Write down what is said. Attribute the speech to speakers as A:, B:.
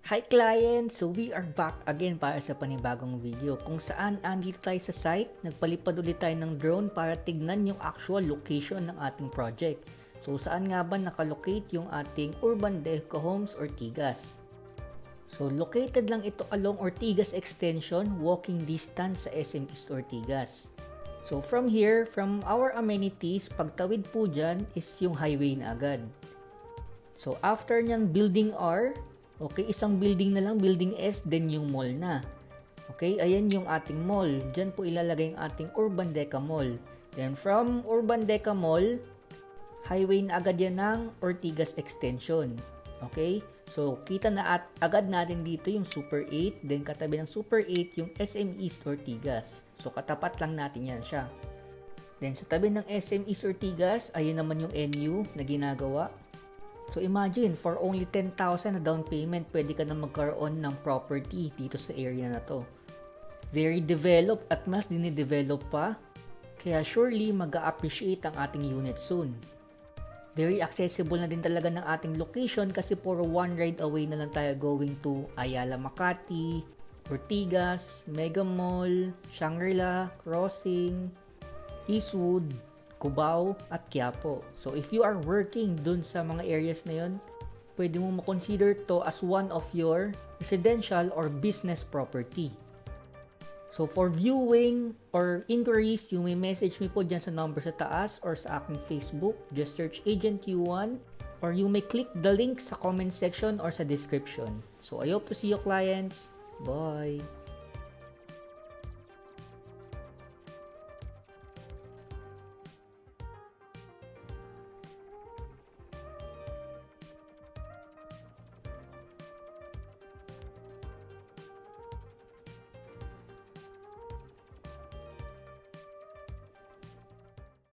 A: Hi clients! So we are back again para sa panibagong video kung saan andito tayo sa site, nagpalipad ulit tayo ng drone para tignan yung actual location ng ating project. So saan nga ba nakalocate yung ating Urban Deco Homes Ortigas? So located lang ito along Ortigas Extension, walking distance sa SM East Ortigas. So from here, from our amenities, pagtawid po dyan is yung highway na agad. So after nyan building R, okay, isang building na lang, building S, then yung mall na. Okay, ayan yung ating mall. Diyan po ilalagay yung ating Urban Deca Mall. Then from Urban Deca Mall, highway na agad yan ng Ortigas Extension. Okay, so kita na agad natin dito yung Super 8, then katabi ng Super 8 yung SM East Ortigas. So katapat lang natin yan siya. Then sa tabi ng SM East Ortigas, ayun naman yung NU na ginagawa. So imagine, for only 10,000 na down payment, pwede ka na magkaroon ng property dito sa area na to. Very developed at mas dinidevelop pa, kaya surely mag-a-appreciate ang ating unit soon. Very accessible na din talaga ng ating location kasi puro one ride away na lang tayo going to Ayala Makati, Ortigas, Mega Mall, Shangri-La, Crossing, Eastwood, Cubao at Quiapo. So if you are working dun sa mga areas na yun, pwede mo makonsider to as one of your residential or business property. So for viewing or inquiries, you may message me po dyan sa number sa taas or sa aking Facebook. Just search Agent U1 or you may click the link sa comment section or sa description. So I hope to see you clients. Bye!